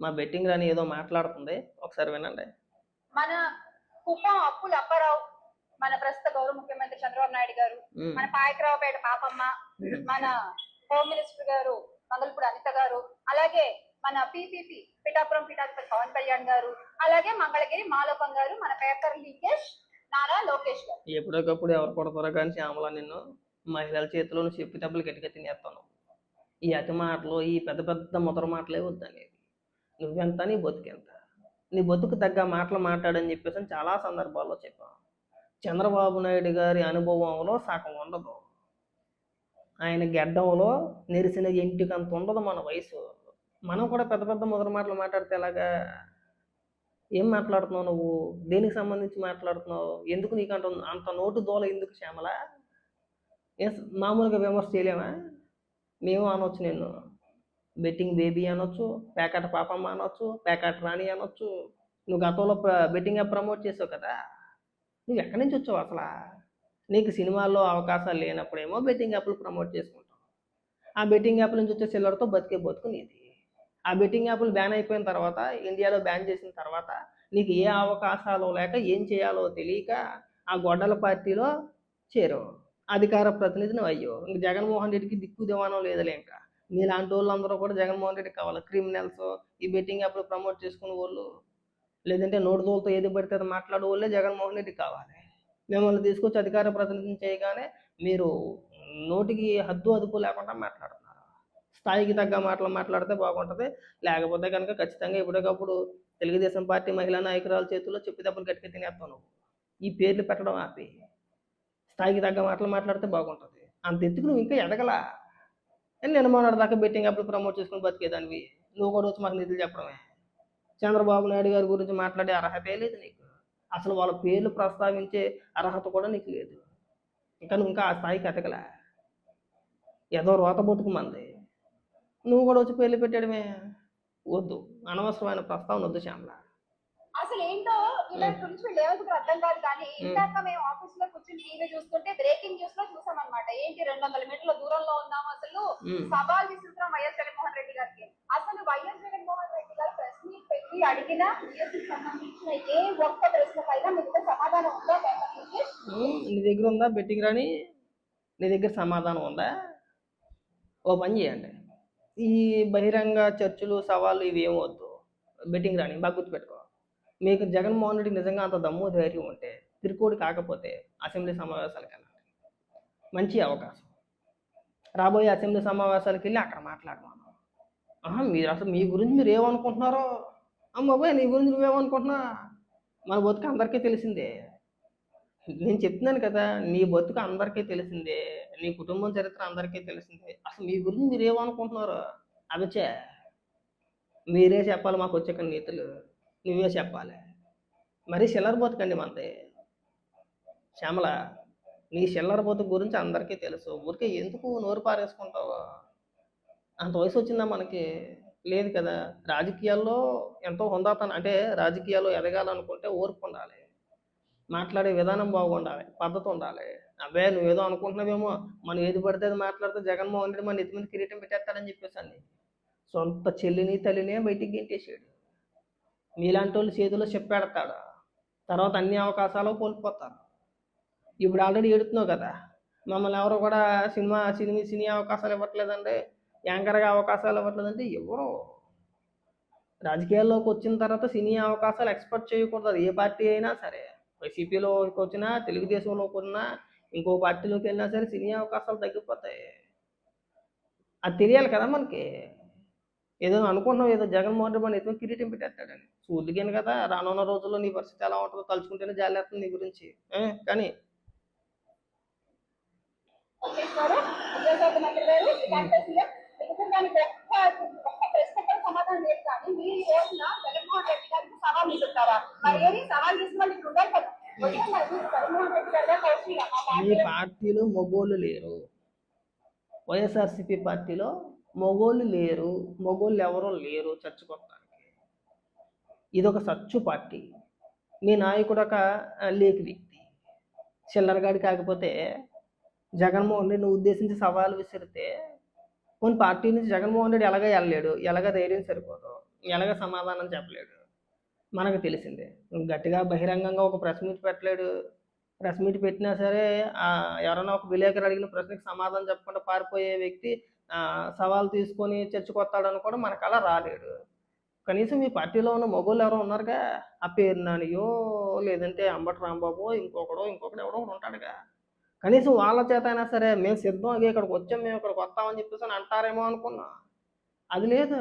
మా బెట్టింగ్ రాని ఏదో మాట్లాడుతుంది, ఒకసారి వినండి. మన కుప్పం అప్పుల అప్పారావు, మన ప్రస్తుత గౌరవ ముఖ్యమంత్రి చంద్రబాబు నాయుడు గారు, మన పాయకరావుపేట పాపమ్మ, మన హోమ్ మినిస్టర్ గారు మంగళపూడి అనిత గారు, అలాగే మన పిపిపి పిఠాపురం పీఠాధిపతి పవన్ కళ్యాణ్ గారు, అలాగే మంగళగిరి మాలోకం గారు, మన పేపర్ లీకేజ్ నారా లోకేష్ గారు. ఎప్పటికప్పుడు ఎవరు కొడతారో కానీ శ్యామల నిన్ను మహిళల చేతిలో చెప్పి డబ్బులు గట్టిగా తినేస్తాను. ఈ అతి మాటలు, ఈ పెద్ద పెద్ద ముదర మాటలే వద్దనేది. నువ్వెంత, నీ బతుకెంత, నీ బతుకు తగ్గ మాటలు మాట్లాడని చెప్పేసి చాలా సందర్భాల్లో చెప్పాను. చంద్రబాబు నాయుడు గారి అనుభవంలో సగం ఉండదు, ఆయన గెడ్డంలో నెరిసిన ఇంటికంత ఉండదు మన వయసు. మనం కూడా పెద్ద పెద్ద ముదర మాటలు మాట్లాడితే ఎలాగా? ఏం మాట్లాడుతున్నావు నువ్వు? దేనికి సంబంధించి మాట్లాడుతున్నావు? ఎందుకు నీకు అంత నోటు దోల ఎందుకు శ్యామల? మామూలుగా విమర్శ చేయలేమా? మేము అనొచ్చు, నిన్ను బెట్టింగ్ బేబీ అనొచ్చు, ప్యాకెట్ పాపమ్మ అనొచ్చు, ప్యాకెట్ రాణి అనొచ్చు. నువ్వు గతంలో బెట్టింగ్ యాప్ ప్రమోట్ చేసావు కదా, నువ్వు ఎక్కడి నుంచి వచ్చావు అసలు? నీకు సినిమాల్లో అవకాశాలు లేనప్పుడేమో బెట్టింగ్ యాప్లు ప్రమోట్ చేసుకుంటావు. ఆ బెట్టింగ్ యాప్ల నుంచి వచ్చే సిల్లర్తో బతికే బతుకు నీది. ఆ బెట్టింగ్ యాప్లు బ్యాన్ అయిపోయిన తర్వాత, ఇండియాలో బ్యాన్ చేసిన తర్వాత నీకు ఏ అవకాశాలు లేక ఏం చేయాలో తెలియక ఆ గొడ్డల పార్టీలో చేరావు. అధికార ప్రతినిధిని అయ్యో. ఇంక జగన్మోహన్ రెడ్డికి దిక్కు దివాణం లేదులే. ఇంకా మీలాంటి వాళ్ళందరూ కూడా జగన్మోహన్ రెడ్డికి కావాలి. క్రిమినల్స్, ఈ బెట్టింగ్ యాప్లు ప్రమోట్ చేసుకునే వాళ్ళు, లేదంటే నోటుదోలతో ఏది పడితే అది మాట్లాడే వాళ్ళే జగన్మోహన్ రెడ్డి కావాలి. మిమ్మల్ని తీసుకొచ్చి అధికార ప్రతినిధిని చేయగానే మీరు నోటికి హద్దు అదుపు లేకుండా మాట్లాడుతున్నారు. స్థాయికి తగ్గ మాటలు మాట్లాడితే బాగుంటుంది. లేకపోతే కనుక ఖచ్చితంగా ఎప్పటికప్పుడు తెలుగుదేశం పార్టీ మహిళా నాయకురాల చేతుల్లో చెప్పి దెబ్బలు గట్టిగా తినేస్తావు నువ్వు. ఈ పేర్లు పెట్టడం ఆపి స్థాయికి తగ్గ మాటలు మాట్లాడితే బాగుంటుంది. అంత ఎత్తుకు నువ్వు ఇంకా ఎదగలా. నేను మొన్నటిదాకా బెట్టింగ్ యాప్లు ప్రమోట్ చేసుకుని బతికేదానివి. నువ్వు కూడా వచ్చి మాకు నిధులు చెప్పడమే. చంద్రబాబు నాయుడు గారి గురించి మాట్లాడే అర్హతే లేదు నీకు. అసలు వాళ్ళ పేర్లు ప్రస్తావించే అర్హత కూడా నీకు లేదు. ఇంకా నువ్వు ఇంకా ఆ స్థాయికి ఎదగలా. ఏదో రోత బతుకు మంది. నువ్వు కూడా వచ్చి పేర్లు పెట్టడమే. వద్దు, అనవసరమైన ప్రస్తావన వద్దు శ్యామల. అసలు ఏంటో ఇలాంటి గురించి వీళ్ళు ఏమనుకుంటారు అర్థం కాదు. కానీ ఇందాక మేము ఆఫీస్ లో కూర్చొని టీవీ చూస్తుంటే బ్రేకింగ్ న్యూస్ లో చూసామన్నమాట. ఏంటి 200 మీటర్ల దూరంలో ఉన్నాము, అసలు సవాల్ విసురుతున్నాం వైఎస్ జగన్మోహన్ రెడ్డి గారికి. అసలు వైఎస్ జగన్మోహన్ రెడ్డి గారు ప్రెస్ మీట్ పెట్టి అడిగిన సంబంధించిన ఏ ఒక్క ప్రశ్నకైనా మీకు సమాధానం ఉందా? నీ దగ్గర ఉందా బెట్టింగ్ రాని? నీ దగ్గర సమాధానం ఉందా? ఓ పని చేయండి, ఈ బహిరంగ చర్చలు సవాళ్ళు ఇవి ఏం వద్దు. బెట్టింగ్ రాని బాగా గుర్తుపెట్టుకో. మీకు జగన్మోహన్ రెడ్డి నిజంగా అంత దమ్ము ధైర్యం ఉంటే తిరుకోడి కాకపోతే అసెంబ్లీ సమావేశాలకు వెళ్ళండి. మంచి అవకాశం. రాబోయే అసెంబ్లీ సమావేశాలకు వెళ్ళి అక్కడ మాట్లాడమను. మీరు అసలు మీ గురించి మీరు ఏమనుకుంటున్నారో, అమ్మాయి నీ గురించి నువ్వేమనుకుంటున్నా, మన బతుకు అందరికీ తెలిసిందే. నేను చెప్తున్నాను కదా, నీ బతుకు అందరికీ తెలిసిందే, నీ కుటుంబం చరిత్ర అందరికీ తెలిసిందే. అసలు మీ గురించి మీరు ఏమనుకుంటున్నారు అభిచే మీరే చెప్పాలి. మాకు వచ్చే నీతులు నువ్వే చెప్పాలి. మరి చిల్లర బతుకండి మనది శ్యామల. నీ చిల్లర బతుకు గురించి అందరికీ తెలుసు. ఊరికే ఎందుకు నోరు పారేసుకుంటావు? అంత వయసు వచ్చిందా మనకి? లేదు కదా. రాజకీయాల్లో ఎంతో హుందాతనం, అంటే రాజకీయాల్లో ఎదగాలనుకుంటే ఓర్పు ఉండాలి, మాట్లాడే విధానం బాగుండాలి, పద్ధతి ఉండాలి. అవే నువ్వేదో అనుకుంటున్నావేమో, మనం ఏది పడితే అది మాట్లాడితే జగన్మోహన్ రెడ్డి మన ఎత్తి మీద కిరీటం పెట్టేస్తాడని చెప్పేసి అని సొంత చెల్లిని తల్లినే బయటికి గెంటేసాడు. మీలాంటి వాళ్ళు చేతిలో చెప్పెడతాడు, తర్వాత అన్ని అవకాశాలు కోల్పోతారు. ఇప్పుడు ఆల్రెడీ ఏడుతున్నావు కదా, మమ్మల్ని ఎవరు కూడా సినీ అవకాశాలు ఇవ్వట్లేదండి, యాంకర్గా అవకాశాలు ఇవ్వట్లేదంటే ఎవరు? రాజకీయాల్లోకి వచ్చిన తర్వాత సినీ అవకాశాలు ఎక్స్పెక్ట్ చేయకూడదు. అది ఏ పార్టీ అయినా సరే, వైసీపీలోకి వచ్చినా, తెలుగుదేశంలోకి ఉన్నా, ఇంకో పార్టీలోకి వెళ్ళినా సరే సినీ అవకాశాలు తగ్గిపోతాయి. అది తెలియాలి కదా మనకి. ఏదో అనుకుంటున్నావు, ఏదో జగన్మోహన్ రెడ్డి మన ఎత్తున కిరీటం పెట్టేస్తాడని. చూద్దుగాను కదా రానున్న రోజుల్లో నీ పరిస్థితి ఎలా ఉంటుందో తలుచుకుంటేనే జాలేస్తుంది నీ గురించి. కానీ మీ పార్టీలో మొగోళ్ళు లేరు, వైఎస్ఆర్సీపీ పార్టీలో మొగోళ్ళు లేరు, మొగోళ్ళు ఎవరో లేరు చర్చకొట్టడానికి. ఇదొక సచ్చు పార్టీ. మీ నాయకుడు ఒక లేకి వ్యక్తి, చిల్లరగాడి. కాకపోతే జగన్మోహన్ రెడ్డిని ఉద్దేశించి సవాలు విసిరితే కొన్ని పార్టీ నుంచి జగన్మోహన్ రెడ్డి ఎలాగ వెళ్ళలేడు, ఎలాగ ధైర్యం సరిపోదు. ఎలాగ సమాధానం చెప్పలేడు. మనకు తెలిసిందే. గట్టిగా బహిరంగంగా ఒక ప్రెస్ మీట్ పెట్టలేడు. ప్రెస్ మీట్ పెట్టినా సరే ఎవరైనా ఒక విలేకరు అడిగిన ప్రశ్నకి సమాధానం చెప్పకుండా పారిపోయే వ్యక్తి సవాల్ తీసుకొని చర్చకొస్తాడని కూడా మనకు అలా రాలేడు. కనీసం మీ పార్టీలో ఉన్న మగోళ్ళు ఎవరో ఉన్నారుగా, ఆ పేరు నానియో లేదంటే అంబటి రాంబాబో ఇంకొకడు ఎవడో ఒకడు ఉంటాడుగా. కనీసం వాళ్ళ చేత అయినా సరే మేము సిద్ధం అయ్యి ఇక్కడికి వచ్చాం, మేము ఇక్కడికి వస్తామని చెప్పేసి అని అంటారేమో అనుకున్నా. అది లేదు,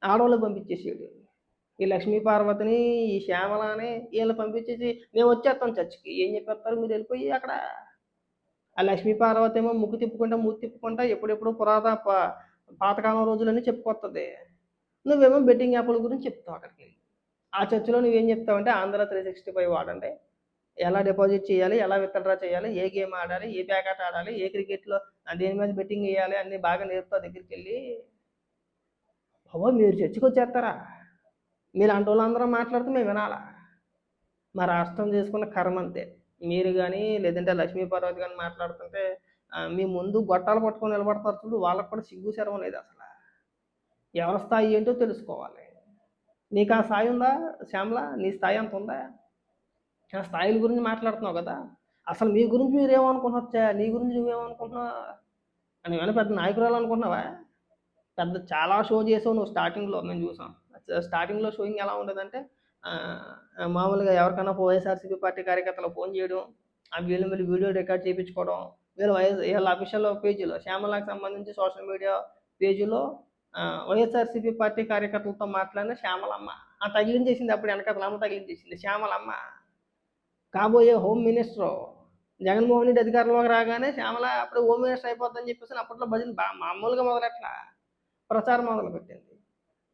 ఆడవాళ్ళు పంపించేసాడు. ఈ లక్ష్మీ పార్వతిని, ఈ శ్యామలని వీళ్ళు పంపించేసి మేము వచ్చేస్తాం చర్చికి. ఏం చెప్పేస్తారు మీరు వెళ్ళిపోయి అక్కడ. ఆ లక్ష్మీ పార్వతి ఏమో ముక్కు తిప్పుకుంటా మూతి తిప్పుకుంటా ఎప్పుడెప్పుడు పాతకాలం రోజులన్నీ చెప్పుకొస్తుంది. నువ్వేమో బెట్టింగ్ యాప్ల గురించి చెప్తావు అక్కడికి వెళ్ళి. ఆ చర్చిలో నువ్వేం చెప్తావంటే ఆంధ్ర 365 వాడండి, ఎలా డిపాజిట్ చేయాలి, ఎలా విత్డ్రా చేయాలి, ఏ గేమ్ ఆడాలి, ఏ ప్యాకెట్ ఆడాలి, ఏ క్రికెట్లో దేని మీద బెట్టింగ్ వేయాలి అన్నీ బాగా నేర్పుతావు దగ్గరికి వెళ్ళి. బాబో మీరు చర్చికి వచ్చేస్తారా? మీరు అంటే వాళ్ళందరూ మాట్లాడితే మేము వినాలా? మా రాష్ట్రం చేసుకున్న కర్మ అంతే. మీరు కానీ లేదంటే లక్ష్మీ పార్వతి కానీ మాట్లాడుతుంటే మీ ముందు గొట్టాలు పట్టుకొని నిలబడతారు చూడు, వాళ్ళకు కూడా సిగ్గు శరం లేదు అసలు. ఎవరి స్థాయి ఏంటో తెలుసుకోవాలి. నీకు ఆ స్థాయి ఉందా శ్యామల? నీ స్థాయి అంత ఉందా? ఆ స్థాయిల గురించి మాట్లాడుతున్నావు కదా, అసలు మీ గురించి మీరేమనుకుంటున్నా, నీ గురించి నువ్వేమనుకుంటున్నావు? నువ్వేమైనా పెద్ద నాయకురాలు అనుకుంటున్నావా? చాలా షో చేసావు నువ్వు స్టార్టింగ్లో, మేము చూసాం. స్టార్టింగ్లో షోయింగ్ ఎలా ఉండదంటే మామూలుగా ఎవరికైనా వైఎస్ఆర్సీపీ పార్టీ కార్యకర్తలు ఫోన్ చేయడం, ఆ వీళ్ళు వీడియో రికార్డ్ చేయించుకోవడం, వీళ్ళ అఫీషియల్ పేజీలో శ్యామలకు సంబంధించి సోషల్ మీడియా పేజీలో వైఎస్ఆర్సీపీ పార్టీ కార్యకర్తలతో మాట్లాడిన శ్యామలమ్మ తగిలించేసింది. అప్పుడు వెనకతలమ్మ తగిలించేసింది శ్యామలమ్మ, కాబోయే హోమ్ మినిస్టర్. జగన్మోహన్ రెడ్డి అధికారంలోకి రాగానే శ్యామల అప్పుడు హోమ్ మినిస్టర్ అయిపోతుందని చెప్పేసి అప్పట్లో భజన మామూలుగా మొదలెట్లా ప్రచారం మొదలుపెట్టింది.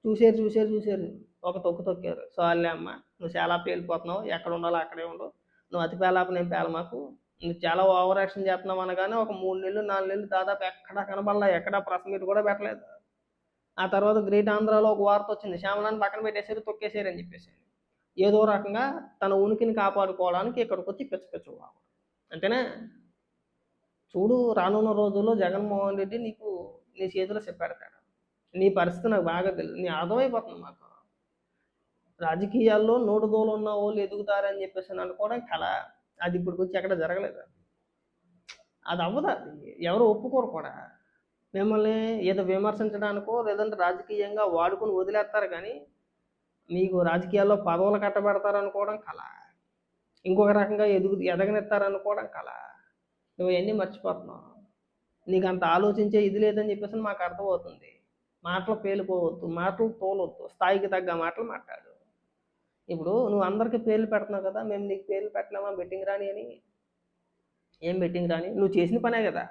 చూసారు ఒక తొక్కారు. సార్లే అమ్మ, నువ్వు చాలా పేలిపోతున్నావు, ఎక్కడ ఉండాలో అక్కడే ఉండు, నువ్వు అతి పేలాప నేను పేలమాకు, నువ్వు చాలా ఓవర్ యాక్షన్ చేస్తున్నావు అనగానే ఒక 3 నెలలు 4 నెలలు దాదాపు ఎక్కడా కనబడలా, ఎక్కడా ప్రెస్ మీట్ కూడా పెట్టలేదు. ఆ తర్వాత గ్రేట్ ఆంధ్రాలో ఒక వార్త వచ్చింది, శ్యామలాన్ని పక్కన పెట్టేసారు, తొక్కేసారు అని చెప్పేసి. ఏదో రకంగా తన ఉనికిని కాపాడుకోవడానికి ఇక్కడికి వచ్చి పిచ్చ అంతేనా? చూడు, రానున్న రోజుల్లో జగన్మోహన్ రెడ్డి నీ చేతిలో చెప్పెడతాడు. నీ పరిస్థితి నాకు బాగా తెలుసు, నీ అర్థమైపోతుంది మాకు. రాజకీయాల్లో నోటుదోలు ఉన్న వాళ్ళు ఎదుగుతారని చెప్పేసి అనుకోవడం కళ. అది ఇప్పుడు వచ్చి ఎక్కడ జరగలేదు. అది అవ్వదు, అది ఎవరు ఒప్పుకోరు కూడా. మిమ్మల్ని ఏదో విమర్శించడానికో లేదంటే రాజకీయంగా వాడుకొని వదిలేస్తారు, కానీ మీకు రాజకీయాల్లో పదవులు కట్టబెడతారనుకోవడం కళ. ఇంకొక రకంగా ఎదగనిస్తారనుకోవడం కళ. నువ్వు అవన్నీ మర్చిపోతున్నావు. నీకు అంత ఆలోచించే ఇది లేదని చెప్పేసి మాకు అర్థమవుతుంది. మాటలు పేలిపోవద్దు, మాటలు తోలొద్దు, స్థాయికి తగ్గ మాటలు మాట్లాడు. ఇప్పుడు నువ్వు అందరికీ పేర్లు పెడుతున్నావు కదా, మేము నీకు పేర్లు పెట్టలేమా బెట్టింగ్ రాని అని? ఏం బెట్టింగ్ రాని? నువ్వు చేసిన పనే కదా,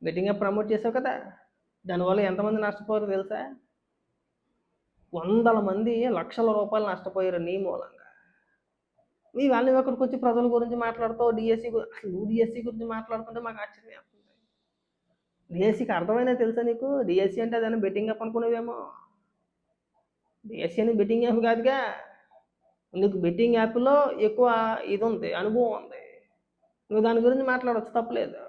బెట్టింగ్ యాప్ ప్రమోట్ చేసావు కదా, దానివల్ల ఎంతమంది నష్టపోయారో తెలుసా? 100 మంది లక్షల రూపాయలు నష్టపోయారు నీ మూలంగా. వాళ్ళని ఎక్కడికి వచ్చి ప్రజల గురించి మాట్లాడుతావు, డిఎస్సి అసలు నువ్వు డిఎస్సి గురించి మాట్లాడుతుంటే మాకు ఆశ్చర్యం వేస్తుంది. డిఎస్సికి అర్థమైనా తెలుసా నీకు? డిఎస్సి అంటే అదేనా బెట్టింగ్ యాప్ అనుకునేవేమో. డిఎస్సి అని బెట్టింగ్ యాప్ కాదుగా. నీకు బెట్టింగ్ యాప్లో ఎక్కువ ఇది ఉంది, అనుభవం ఉంది, నువ్వు దాని గురించి మాట్లాడవచ్చు, తప్పలేదు.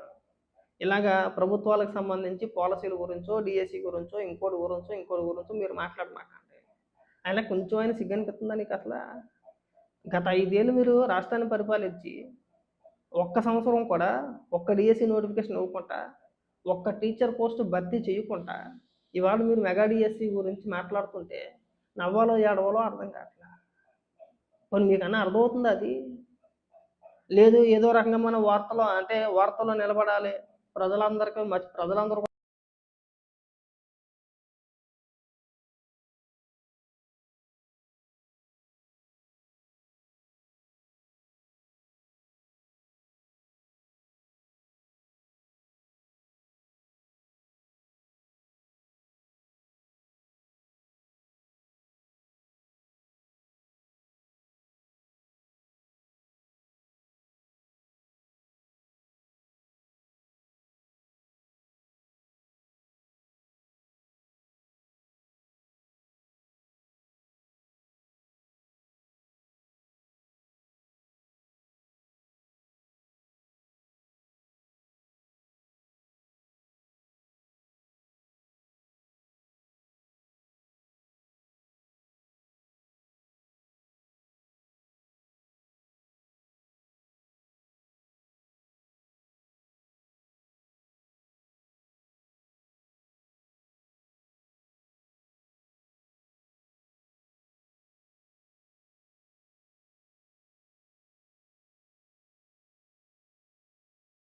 ఇలాగా ప్రభుత్వాలకు సంబంధించి పాలసీల గురించో డిఎస్సి గురించో ఇంకోటి గురించో మీరు మాట్లాడమాకండి. అయినా కొంచెం అయినా సిగ్గనిపిస్తుందా నీకు అసలు? గత 5 ఏళ్ళు మీరు రాష్ట్రాన్ని పరిపాలించి ఒక్క సంవత్సరం కూడా ఒక్క డిఎస్సి నోటిఫికేషన్ ఇవ్వకుండా, ఒక్క టీచర్ పోస్ట్ భర్తీ చేయకుండా ఇవాళ మీరు మెగా డిఎస్సి గురించి మాట్లాడుతుంటే నవ్వాలో ఏడవాలో అర్థం కావట్లేదు. మరి మీకన్నా అర్థమవుతుందా అది? లేదు, ఏదో రకంగా మన వార్తలో నిలబడాలి, ప్రజలందరూ